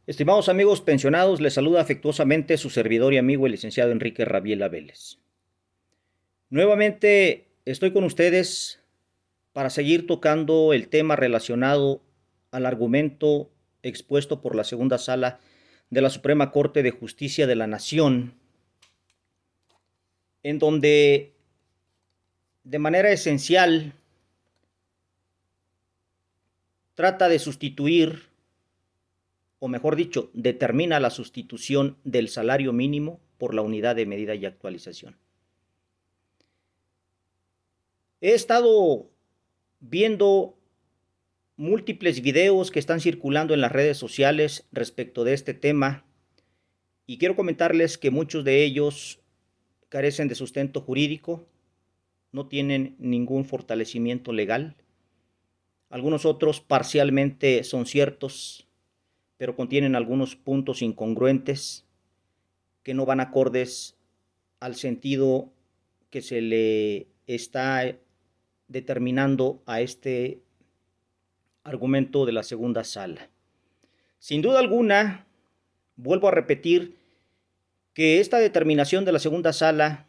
Estimados amigos pensionados, les saluda afectuosamente su servidor y amigo el licenciado Enrique Rabiela Vélez. Nuevamente estoy con ustedes para seguir tocando el tema relacionado al argumento expuesto por la segunda sala de la Suprema Corte de Justicia de la Nación, en donde de manera esencial trata de sustituir, o mejor dicho, determina la sustitución del salario mínimo por la unidad de medida y actualización. He estado viendo múltiples videos que están circulando en las redes sociales respecto de este tema y quiero comentarles que muchos de ellos carecen de sustento jurídico, no tienen ningún fortalecimiento legal. Algunos otros parcialmente son ciertos, pero contienen algunos puntos incongruentes que no van acordes al sentido que se le está determinando a este argumento de la segunda sala. Sin duda alguna, vuelvo a repetir que esta determinación de la segunda sala,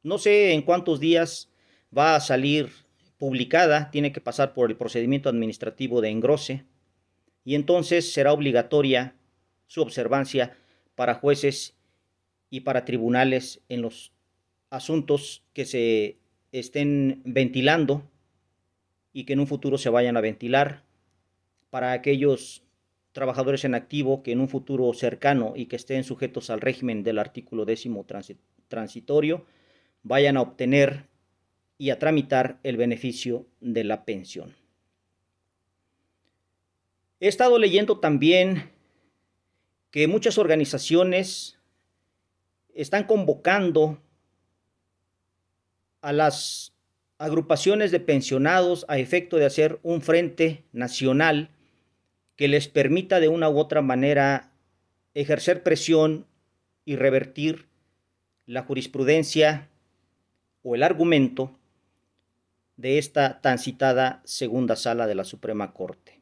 no sé en cuántos días va a salir publicada, tiene que pasar por el procedimiento administrativo de engrose y entonces será obligatoria su observancia para jueces y para tribunales en los asuntos que se estén ventilando y que en un futuro se vayan a ventilar, para aquellos trabajadores en activo que en un futuro cercano y que estén sujetos al régimen del artículo 10 transitorio vayan a obtener y a tramitar el beneficio de la pensión. He estado leyendo también que muchas organizaciones están convocando a las agrupaciones de pensionados a efecto de hacer un frente nacional que les permita de una u otra manera ejercer presión y revertir la jurisprudencia o el argumento de esta tan citada segunda sala de la Suprema Corte.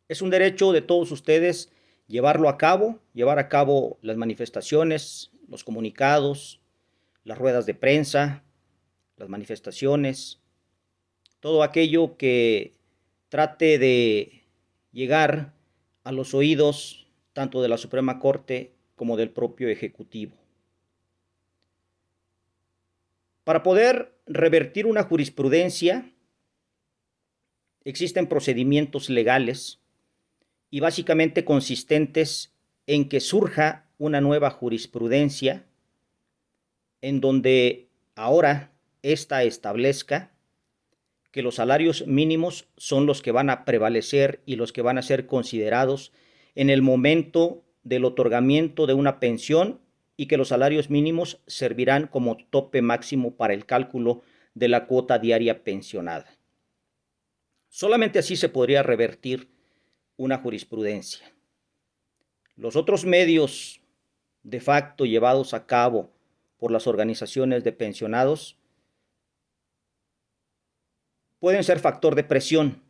Es un derecho de todos ustedes llevar a cabo las manifestaciones, los comunicados, las ruedas de prensa, las manifestaciones, todo aquello que trate de llegar a los oídos tanto de la Suprema Corte como del propio Ejecutivo. Para poder revertir una jurisprudencia, existen procedimientos legales y básicamente consistentes en que surja una nueva jurisprudencia en donde ahora ésta establezca que los salarios mínimos son los que van a prevalecer y los que van a ser considerados en el momento del otorgamiento de una pensión y que los salarios mínimos servirán como tope máximo para el cálculo de la cuota diaria pensionada. Solamente así se podría revertir una jurisprudencia. Los otros medios de facto llevados a cabo por las organizaciones de pensionados pueden ser factor de presión,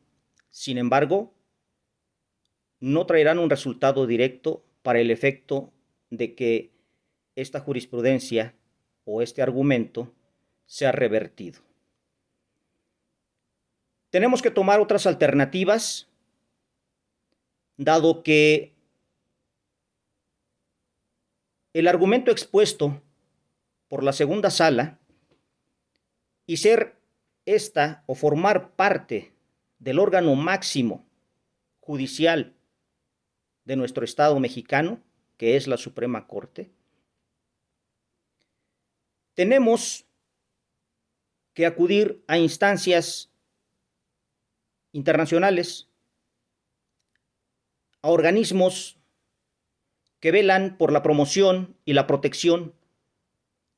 sin embargo, no traerán un resultado directo para el efecto de que esta jurisprudencia o este argumento sea revertido. Tenemos que tomar otras alternativas, dado que el argumento expuesto por la segunda sala y ser esta o formar parte del órgano máximo judicial de nuestro Estado mexicano, que es la Suprema Corte, tenemos que acudir a instancias internacionales, a organismos que velan por la promoción y la protección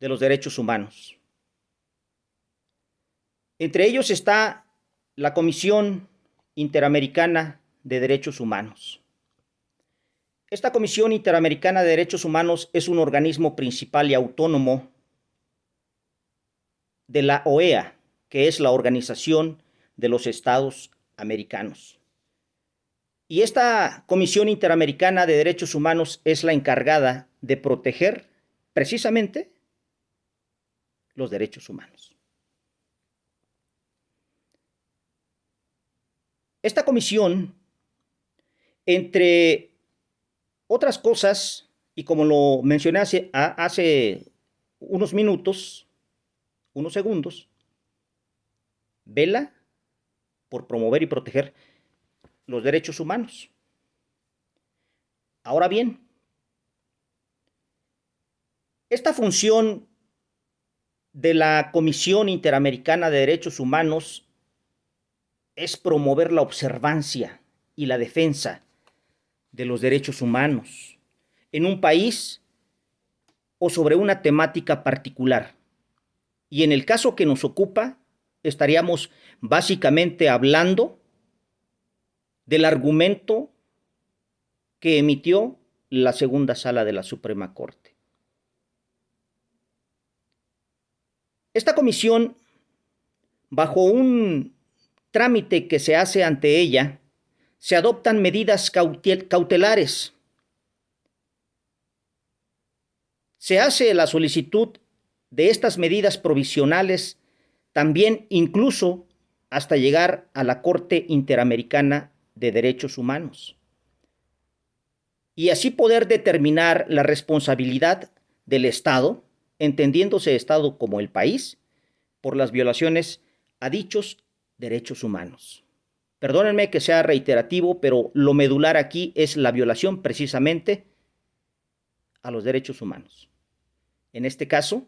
de los derechos humanos. Entre ellos está la Comisión Interamericana de Derechos Humanos. Esta Comisión Interamericana de Derechos Humanos es un organismo principal y autónomo de la OEA, que es la Organización de los Estados Americanos. Y esta Comisión Interamericana de Derechos Humanos es la encargada de proteger precisamente los derechos humanos. Esta comisión, entre otras cosas, y como lo mencioné hace unos minutos, unos segundos, vela por promover y proteger los derechos humanos. Ahora bien, esta función de la Comisión Interamericana de Derechos Humanos es promover la observancia y la defensa de los derechos humanos en un país o sobre una temática particular. Y en el caso que nos ocupa, estaríamos básicamente hablando del argumento que emitió la segunda sala de la Suprema Corte. Esta comisión, bajo un trámite que se hace ante ella, se adoptan medidas cautelares. Se hace la solicitud de estas medidas provisionales también incluso hasta llegar a la Corte Interamericana de Derechos Humanos. Y así poder determinar la responsabilidad del Estado, entendiéndose Estado como el país, por las violaciones a dichos derechos humanos. Perdónenme que sea reiterativo, pero lo medular aquí es la violación precisamente a los derechos humanos. En este caso,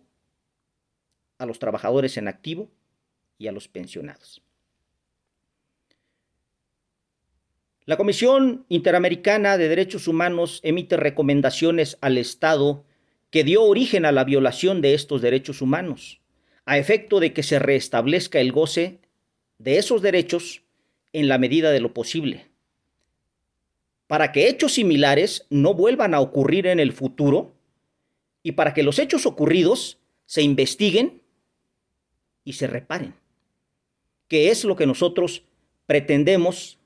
a los trabajadores en activo y a los pensionados. La Comisión Interamericana de Derechos Humanos emite recomendaciones al Estado que dio origen a la violación de estos derechos humanos, a efecto de que se restablezca el goce de esos derechos en la medida de lo posible, para que hechos similares no vuelvan a ocurrir en el futuro y para que los hechos ocurridos se investiguen y se reparen, que es lo que nosotros pretendemos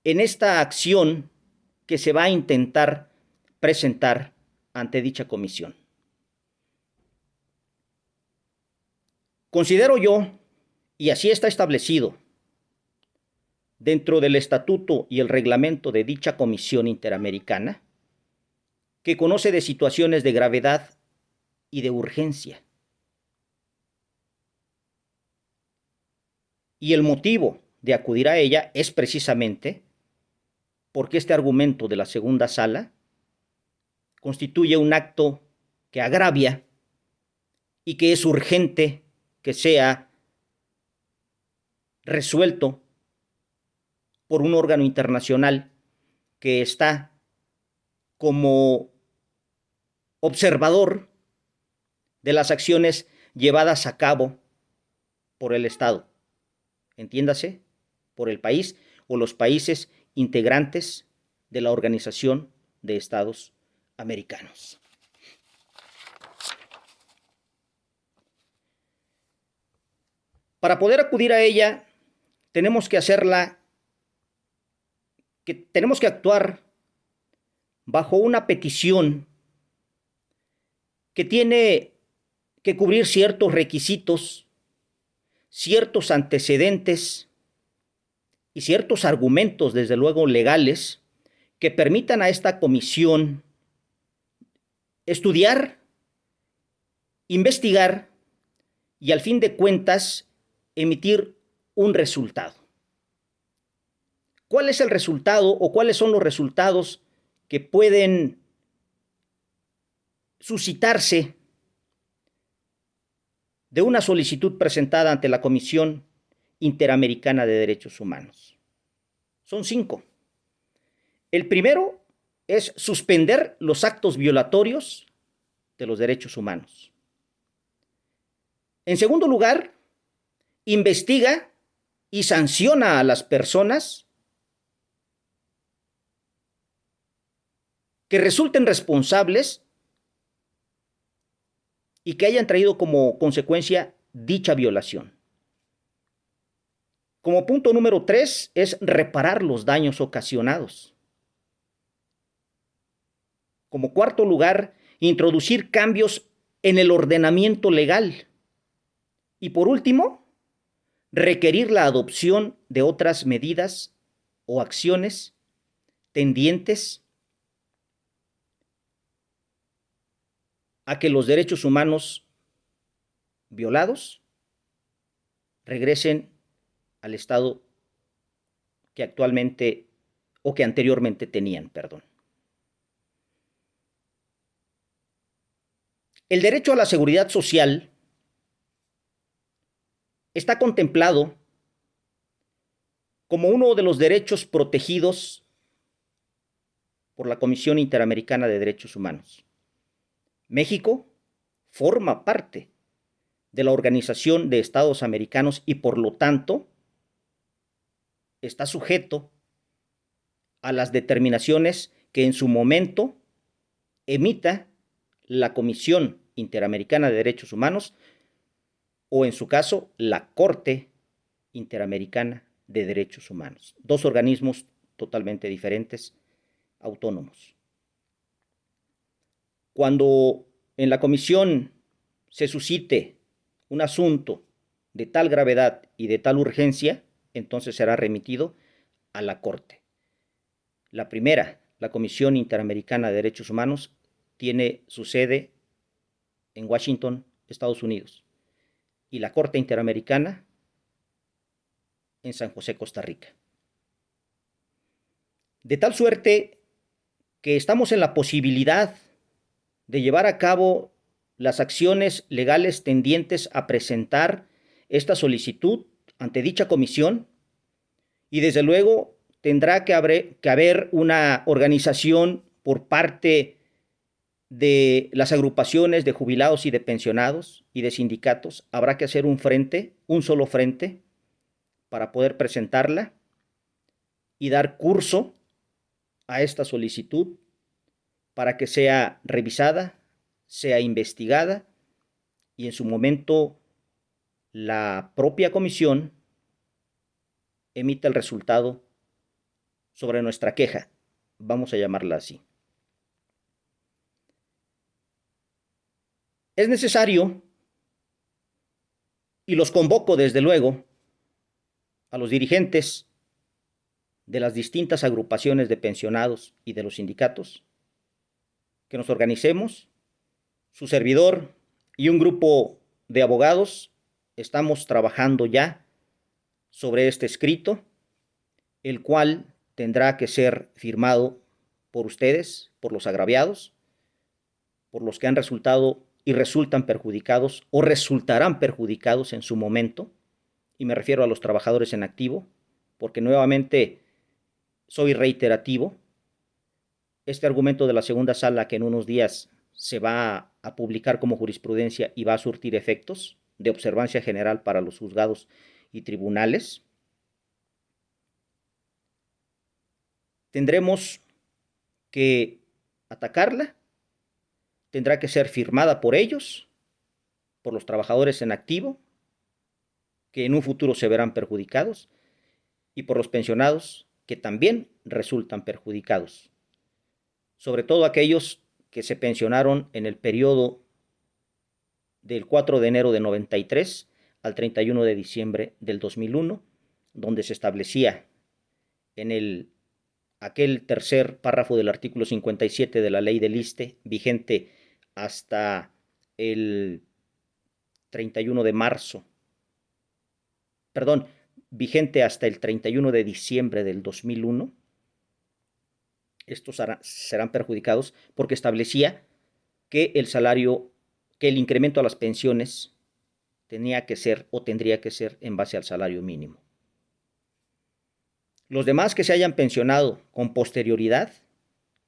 en esta acción que se va a intentar presentar ante dicha comisión. Considero yo, y así está establecido dentro del estatuto y el reglamento de dicha Comisión Interamericana, que conoce de situaciones de gravedad y de urgencia. Y el motivo de acudir a ella es precisamente porque este argumento de la segunda sala constituye un acto que agravia y que es urgente que sea resuelto por un órgano internacional que está como observador de las acciones llevadas a cabo por el Estado, entiéndase, por el país o los países integrantes de la Organización de Estados Americanos. Para poder acudir a ella, tenemos que actuar bajo una petición que tiene que cubrir ciertos requisitos, ciertos antecedentes y ciertos argumentos, desde luego legales, que permitan a esta comisión estudiar, investigar y al fin de cuentas emitir un resultado. ¿Cuál es el resultado o cuáles son los resultados que pueden suscitarse de una solicitud presentada ante la Comisión Interamericana de Derechos Humanos? Son 5. El primero es suspender los actos violatorios de los derechos humanos. En segundo lugar, investiga y sanciona a las personas que resulten responsables y que hayan traído como consecuencia dicha violación. Como punto número 3 es reparar los daños ocasionados. Como cuarto lugar, introducir cambios en el ordenamiento legal. Y por último, requerir la adopción de otras medidas o acciones tendientes a que los derechos humanos violados regresen al estado que actualmente o que anteriormente tenían, perdón. El derecho a la seguridad social está contemplado como uno de los derechos protegidos por la Comisión Interamericana de Derechos Humanos. México forma parte de la Organización de Estados Americanos y por lo tanto está sujeto a las determinaciones que en su momento emita la Comisión Interamericana de Derechos Humanos o en su caso la Corte Interamericana de Derechos Humanos. Dos organismos totalmente diferentes, autónomos. Cuando en la comisión se suscite un asunto de tal gravedad y de tal urgencia, entonces será remitido a la Corte. La primera, la Comisión Interamericana de Derechos Humanos, tiene su sede en Washington, Estados Unidos, y la Corte Interamericana en San José, Costa Rica. De tal suerte que estamos en la posibilidad de llevar a cabo las acciones legales tendientes a presentar esta solicitud ante dicha comisión y desde luego tendrá que haber una organización por parte de las agrupaciones de jubilados y de pensionados y de sindicatos. Habrá que hacer un frente, un solo frente, para poder presentarla y dar curso a esta solicitud para que sea revisada, sea investigada y en su momento la propia comisión emita el resultado sobre nuestra queja, vamos a llamarla así. Es necesario, y los convoco desde luego, a los dirigentes de las distintas agrupaciones de pensionados y de los sindicatos, que nos organicemos. Su servidor y un grupo de abogados estamos trabajando ya sobre este escrito, el cual tendrá que ser firmado por ustedes, por los agraviados, por los que han resultado y resultan perjudicados o resultarán perjudicados en su momento, y me refiero a los trabajadores en activo, porque nuevamente soy reiterativo. Este argumento de la segunda sala que en unos días se va a publicar como jurisprudencia y va a surtir efectos de observancia general para los juzgados y tribunales, tendremos que atacarla, tendrá que ser firmada por ellos, por los trabajadores en activo, que en un futuro se verán perjudicados, y por los pensionados, que también resultan perjudicados, sobre todo aquellos que se pensionaron en el periodo del 4 de enero de 93 al 31 de diciembre del 2001, donde se establecía en aquel tercer párrafo del artículo 57 de la ley del ISSSTE, vigente hasta el 31 de marzo, perdón, vigente hasta el 31 de diciembre del 2001, estos serán perjudicados porque establecía que el incremento a las pensiones tenía que ser o tendría que ser en base al salario mínimo. Los demás que se hayan pensionado con posterioridad,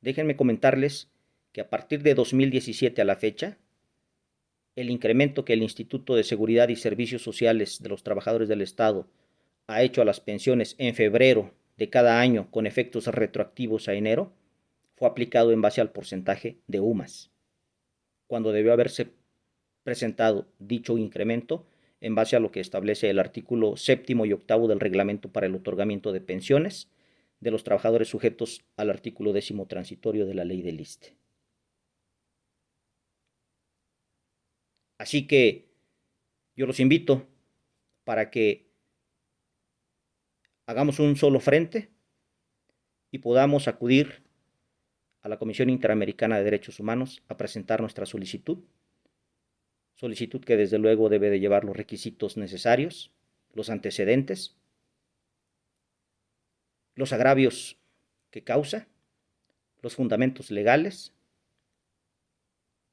déjenme comentarles que a partir de 2017 a la fecha, el incremento que el Instituto de Seguridad y Servicios Sociales de los Trabajadores del Estado ha hecho a las pensiones en febrero de cada año con efectos retroactivos a enero, fue aplicado en base al porcentaje de UMAS, cuando debió haberse presentado dicho incremento en base a lo que establece el artículo 7º y 8º del Reglamento para el otorgamiento de pensiones de los trabajadores sujetos al artículo 10º transitorio de la Ley del ISSSTE. Así que yo los invito para que hagamos un solo frente y podamos acudir a la Comisión Interamericana de Derechos Humanos a presentar nuestra solicitud que desde luego debe de llevar los requisitos necesarios, los antecedentes, los agravios que causa, los fundamentos legales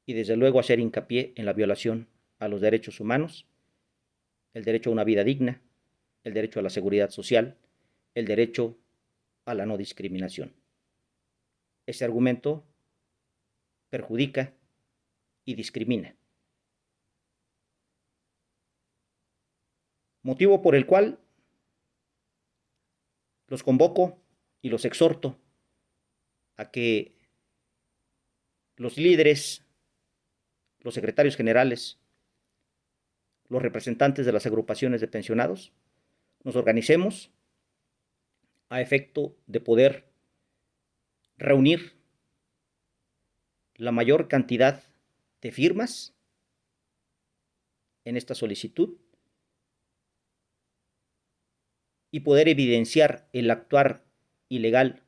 y desde luego hacer hincapié en la violación a los derechos humanos, el derecho a una vida digna, el derecho a la seguridad social, el derecho a la no discriminación. Este argumento perjudica y discrimina. Motivo por el cual los convoco y los exhorto a que los líderes, los secretarios generales, los representantes de las agrupaciones de pensionados, nos organicemos a efecto de poder reunir la mayor cantidad de firmas en esta solicitud y poder evidenciar el actuar ilegal,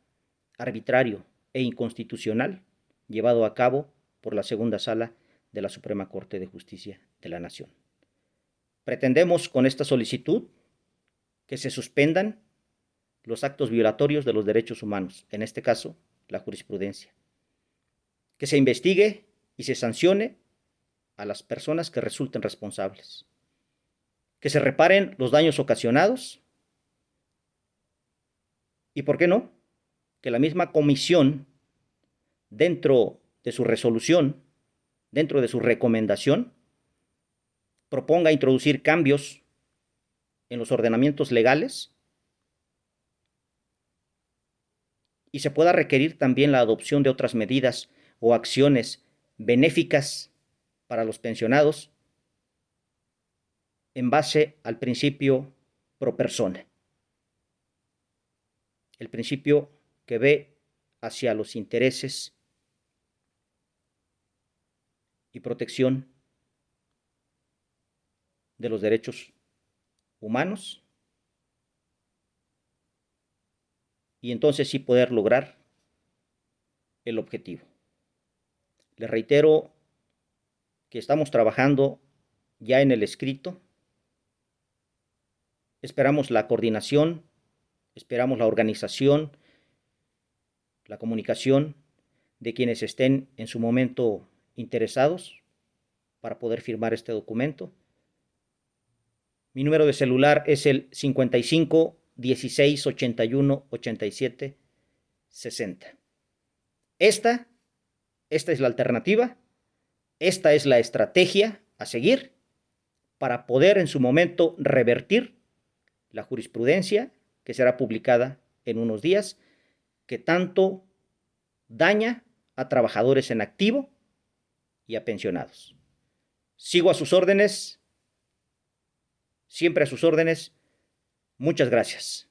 arbitrario e inconstitucional llevado a cabo por la segunda sala de la Suprema Corte de Justicia de la Nación. Pretendemos con esta solicitud que se suspendan los actos violatorios de los derechos humanos, en este caso, la jurisprudencia. Que se investigue y se sancione a las personas que resulten responsables. Que se reparen los daños ocasionados y, ¿por qué no?, que la misma comisión, dentro de su resolución, dentro de su recomendación, proponga introducir cambios en los ordenamientos legales y se pueda requerir también la adopción de otras medidas o acciones benéficas para los pensionados en base al principio pro persona, el principio que ve hacia los intereses y protección de los derechos humanos y entonces sí poder lograr el objetivo. Les reitero que estamos trabajando ya en el escrito. Esperamos la coordinación, esperamos la organización, la comunicación de quienes estén en su momento interesados para poder firmar este documento. Mi número de celular es el 55 16 81 87 60. Esta es la alternativa, esta es la estrategia a seguir para poder en su momento revertir la jurisprudencia que será publicada en unos días, que tanto daña a trabajadores en activo y a pensionados. Sigo a sus órdenes, siempre a sus órdenes. Muchas gracias.